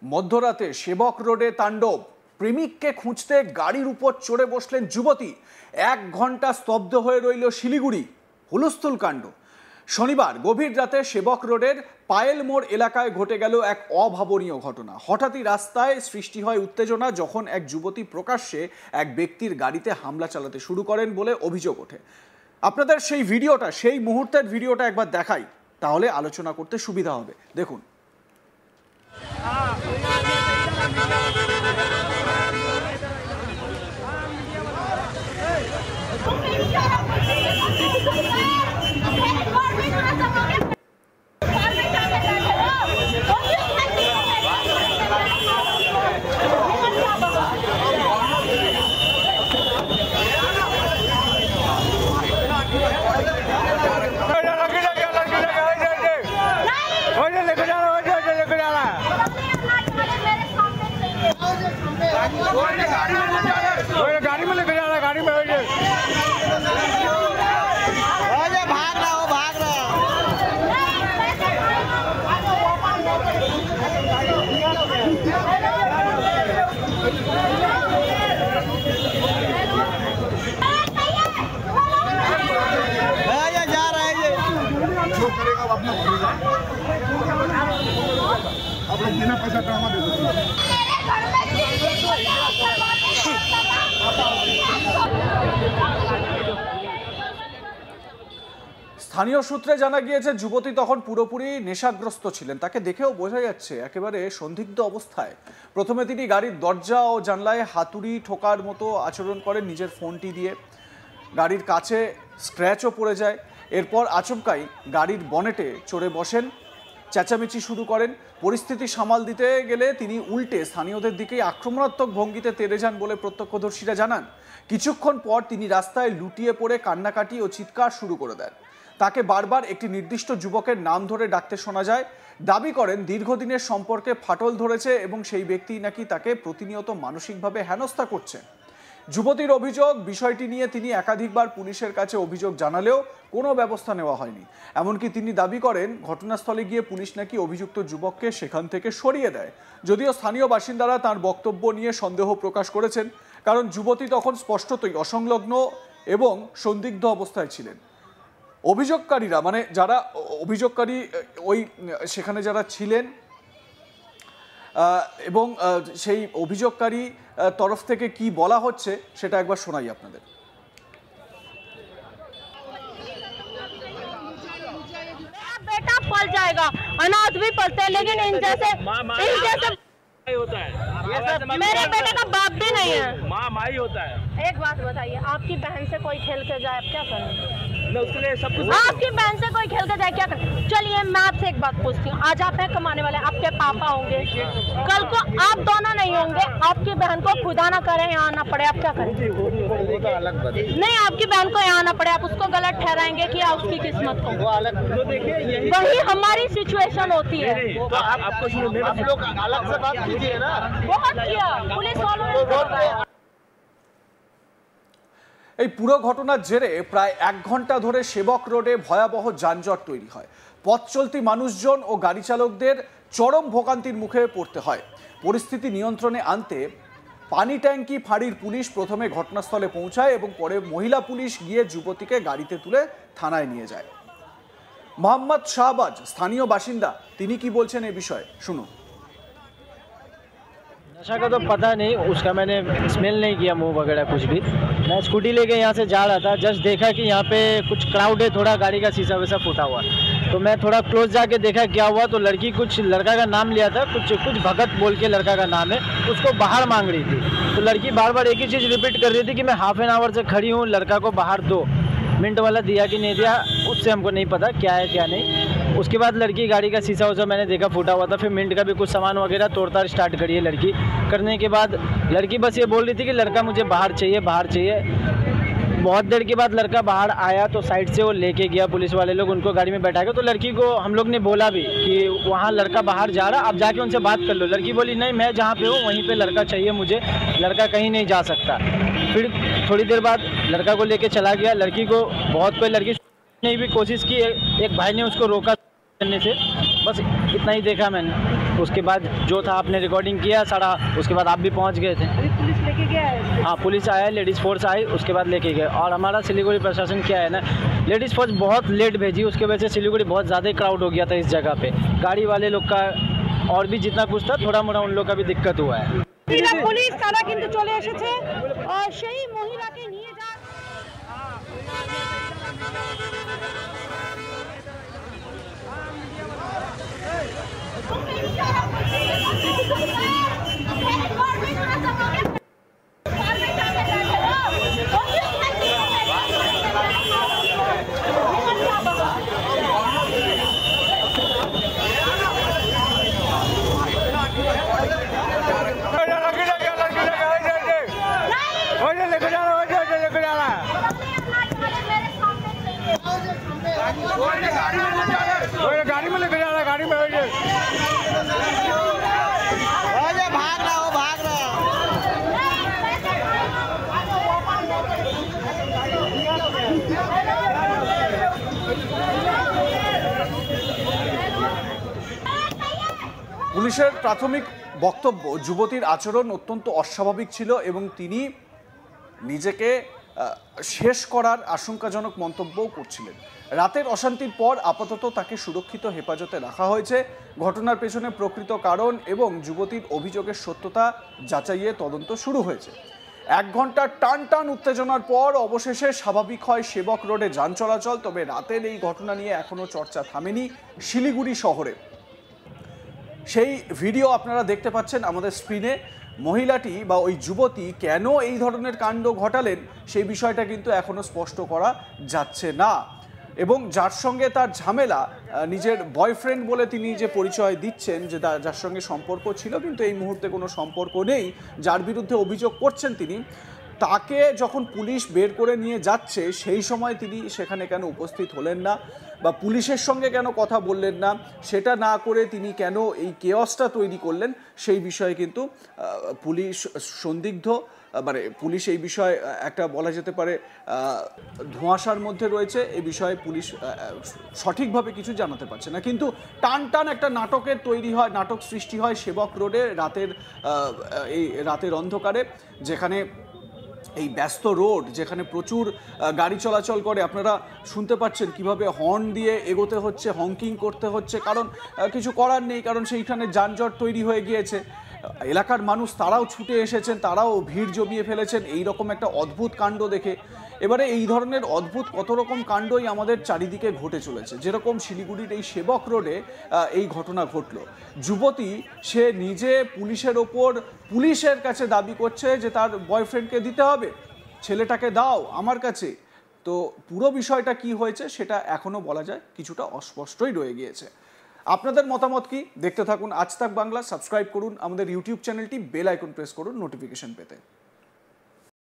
মধ্যরাতে সেবক রোডে তাণ্ডব, প্রেমিককে খুঁজতে গাড়ির উপর চড়ে বসলেন যুবতী। 1 ঘন্টা স্তব্ধ হয়ে রইল শিলিগুড়ি। হুলস্থুল কাণ্ড। শনিবার গভীর রাতে সেবক রোডের পায়েল মোড় এলাকায় ঘটে গেল এক অভাবনীয় ঘটনা। হঠাৎই রাস্তায় সৃষ্টি হয় উত্তেজনা যখন এক যুবতী প্রকাশ্যে এক ব্যক্তির গাড়িতে হামলা চালাতে শুরু করেন বলে অভিযোগ ওঠে। আপনাদের সেই ভিডিওটা, সেই মুহূর্তের ভিডিওটা একবার দেখাই, তাহলে আলোচনা করতে সুবিধা হবে। দেখুন। गाड़ी में लेके जा रहा है, गाड़ी में भाग रहा हो, भाग रहा ये जा रहा है। ये जो करेगा वो अपना भरेगा। आप लोग बिना पैसा ड्रामा दे सकते हैं। স্থানীয় সূত্রে জানা গিয়েছে যুবতী তখন পুরোপুরি নেশাগ্রস্ত ছিলেন। তাকে দেখেও বোঝা যাচ্ছে একেবারে সন্দিগ্ধ অবস্থায়। প্রথমে তিনি গাড়ির দরজা ও জানলায় হাতুড়ি ঠোকার মতো আচরণ করেন নিজের ফোনটি দিয়ে। গাড়ির কাছে স্ক্র্যাচও পড়ে যায়। এরপর আচমকাই গাড়ির বনেটে চড়ে বসেন, চেঁচামেচি শুরু করেন। পরিস্থিতি সামাল দিতে গেলে তিনি উল্টে স্থানীয়দের দিকেই আক্রমণাত্মক ভঙ্গিতে তেড়ে যান বলে প্রত্যক্ষদর্শীরা জানান। কিছুক্ষণ পর তিনি রাস্তায় লুটিয়ে পড়ে কান্নাকাটি ও চিৎকার শুরু করে দেন। তাকে বারবার একটি নির্দিষ্ট যুবকের নাম ধরে ডাকতে শোনা যায়। দাবি করেন দীর্ঘদিনের সম্পর্কে ফাটল ধরেছে এবং সেই ব্যক্তি নাকি তাকে প্রতিনিয়ত মানসিকভাবে হেনস্থা করছে। যুবতীর অভিযোগ, বিষয়টি নিয়ে তিনি একাধিকবার পুলিশের কাছে অভিযোগ জানালেও কোনো ব্যবস্থা নেওয়া হয়নি। এমনকি তিনি দাবি করেন ঘটনাস্থলে গিয়ে পুলিশ নাকি অভিযুক্ত যুবককে সেখান থেকে সরিয়ে দেয়। যদিও স্থানীয় বাসিন্দারা তার বক্তব্য নিয়ে সন্দেহ প্রকাশ করেছেন, কারণ যুবতী তখন স্পষ্টতই অসংলগ্ন এবং সন্দিগ্ধ অবস্থায় ছিলেন। অভিযোগকারীরা, মানে যারা অভিযোগকারী ওই সেখানে যারা ছিলেন এবং সেই অভিযোগকারী তরফ থেকে কি বলা হচ্ছে সেটা একবার শোনাই আপনাদের। बेटा पल जाएगा, अनाथ भी पलते हैं, लेकिन इन जैसे होता है। मेरे बेटे का बाप भी नहीं है। माँ माई होता है। एक बात बताइए, आपकी बहन से कोई खेल के जाए, आप क्या करें? उसके लिए सब कुछ। आपकी बहन से कोई खेल के जाए, क्या करें? चलिए मैं आपसे एक बात पूछती हूँ, आज आप हैं कमाने वाले, आपके पापा होंगे, कल को आप दोनों नहीं होंगे, आपकी बहन को खुदा ना करे यहाँ आना पड़े, आप क्या करें? नहीं, आपकी बहन को यहाँ आना पड़े, आप उसको गलत ठहराएंगे कि उसकी किस्मत को? वही हमारी सिचुएशन होती है। आपको आप लोग अलग से बात कीजिए ना। बहुत किया पुलिस वालों ने। এই পুরো ঘটনার জেরে প্রায় 1 ঘন্টা ধরে সেবক রোডে ভয়াবহ যানজট তৈরি হয়। পথ চলতি মানুষজন ও গাড়ি চালকদের চরম ভোগান্তির মুখে পড়তে হয়। পরিস্থিতি নিয়ন্ত্রণে আনতে পানি ট্যাঙ্কি ফাঁড়ির পুলিশ প্রথমে ঘটনাস্থলে পৌঁছায় এবং পরে মহিলা পুলিশ গিয়ে যুবতীকে গাড়িতে তুলে থানায় নিয়ে যায়। মোহাম্মদ শাহবাজ স্থানীয় বাসিন্দা, তিনি কি বলছেন এই বিষয়ে শুনুন। नशा का तो पता नहीं, उसका मैंने स्मेल नहीं किया, मुंह वगैरह कुछ भी। मैं स्कूटी लेके यहाँ से जा रहा था, जस्ट देखा कि यहाँ पे कुछ क्राउड है, थोड़ा गाड़ी का शीशा वैसा फूटा हुआ, तो मैं थोड़ा क्लोज जाके देखा क्या हुआ। तो लड़की कुछ लड़का का नाम लिया था, कुछ भगत बोल के लड़का का नाम है, उसको बाहर मांग रही थी। तो लड़की बार बार एक ही चीज़ रिपीट कर रही थी कि मैं ½ एन आवर से खड़ी हूँ, लड़का को बाहर दो। मिनट वाला दिया कि नहीं दिया उससे हमको नहीं पता क्या है क्या नहीं। उसके बाद लड़की गाड़ी का शीशा वैसा मैंने देखा फूटा हुआ था। फिर मिनट का भी कुछ सामान वगैरह तोड़ताड़ स्टार्ट करी है लड़की। करने के बाद लड़की बस ये बोल रही थी कि लड़का मुझे बाहर चाहिए, बाहर चाहिए। बहुत देर के बाद लड़का बाहर आया तो साइड से वो लेके गया, पुलिस वाले लोग उनको गाड़ी में बैठा के। तो लड़की को हम लोग ने बोला भी कि वहाँ लड़का बाहर जा रहा, आप जाके उनसे बात कर लो। लड़की बोली नहीं, मैं जहाँ पे हूँ वहीं पे लड़का चाहिए मुझे, लड़का कहीं नहीं जा सकता। फिर थोड़ी देर बाद लड़का को लेके चला गया। लड़की को बहुत कोई लड़की ने भी कोशिश की, एक भाई ने उसको रोका करने से। बस इतना ही देखा मैंने। उसके बाद जो था आपने रिकॉर्डिंग किया सारा, उसके बाद आप भी पहुंच गए थे। पुलिस लेके गया है? हाँ, पुलिस आया, लेडीज़ फोर्स आई, उसके बाद लेके गए। और हमारा सिलीगुड़ी प्रशासन क्या है ना, लेडीज़ फोर्स बहुत लेट भेजी, उसकी वजह से सिलीगुड़ी बहुत ज़्यादा क्राउड हो गया था इस जगह पे। गाड़ी वाले लोग का और भी जितना कुछ था थोड़ा मोड़ा उन लोग का भी दिक्कत हुआ है। পুলিশ তারা কিন্তু চলে এসেছে সেই মহিলাকে নিয়ে যা गाड़ी में लेके जा रहा है, गाड़ी में भाग रहा हो, भाग रहा। পুলিশের প্রাথমিক বক্তব্য, যুবতীর আচরণ অত্যন্ত অস্বাভাবিক ছিল এবং তিনি নিজেকে শেষ করার আশঙ্কাজনক মন্তব্যও করছিলেন। রাতের অশান্তির পর আপাতত তাকে সুরক্ষিত হেফাজতে রাখা হয়েছে। ঘটনার পেছনে প্রকৃত কারণ এবং যুবতীর অভিযোগের সত্যতা যাচাইয়ে তদন্ত শুরু হয়েছে। 1 ঘন্টার টান উত্তেজনার পর অবশেষে স্বাভাবিক হয় সেবক রোডে যান চলাচল। তবে রাতের এই ঘটনা নিয়ে এখনও চর্চা থামেনি শিলিগুড়ি শহরে। সেই ভিডিও আপনারা দেখতে পাচ্ছেন আমাদের স্ক্রিনে। মহিলাটি বা ওই যুবতী কেন এই ধরনের কাণ্ড ঘটালেন সেই বিষয়টা কিন্তু এখনো স্পষ্ট করা যাচ্ছে না। এবং যার সঙ্গে তার ঝামেলা, নিজের বয়ফ্রেন্ড বলে তিনি যে পরিচয় দিচ্ছেন, যে যার সঙ্গে সম্পর্ক ছিল কিন্তু এই মুহূর্তে কোনো সম্পর্ক নেই, যার বিরুদ্ধে অভিযোগ করছেন তিনি, তাকে যখন পুলিশ বের করে নিয়ে যাচ্ছে সেই সময় তিনি সেখানে কেন উপস্থিত হলেন না বা পুলিশের সঙ্গে কেন কথা বললেন না, সেটা না করে তিনি কেন এই কেয়সটা তৈরি করলেন সেই বিষয়ে কিন্তু পুলিশ সন্দিগ্ধ। মানে পুলিশ এই বিষয়ে একটা বলা যেতে পারে ধোঁয়াশার মধ্যে রয়েছে। এই বিষয়ে পুলিশ সঠিকভাবে কিছু জানাতে পারছে না। কিন্তু টান একটা নাটকের তৈরি হয়, নাটক সৃষ্টি হয় সেবক রোডে রাতের অন্ধকারে, যেখানে এই ব্যস্ত রোড, যেখানে প্রচুর গাড়ি চলাচল করে। আপনারা শুনতে পাচ্ছেন কিভাবে হর্ন দিয়ে এগোতে হচ্ছে, হংকিং করতে হচ্ছে, কারণ কিছু করার নেই, কারণ সেইখানে যানজট তৈরি হয়ে গিয়েছে। এলাকার মানুষ তারাও ছুটে এসেছেন, তারাও ভিড় জমিয়ে ফেলেছেন এই রকম একটা অদ্ভুত কাণ্ড দেখে। এবারে এই ধরনের অদ্ভুত কত রকম কাণ্ডই আমাদের চারিদিকে ঘটে চলেছে। যেরকম শিলিগুড়ির এই সেবক রোডে এই ঘটনা ঘটলো। যুবতী সে নিজে পুলিশের কাছে দাবি করছে যে তার বয়ফ্রেন্ডকে দিতে হবে, ছেলেটাকে দাও আমার কাছে। তো পুরো বিষয়টা কি হয়েছে সেটা এখনো বলা যায় কিছুটা অস্পষ্টই রয়ে গিয়েছে। আপনাদের মতামত কি? দেখতে থাকুন আজ তাক বাংলা। সাবস্ক্রাইব করুন আমাদের ইউটিউব চ্যানেলটি, বেল আইকন প্রেস করুন নোটিফিকেশন পেতে।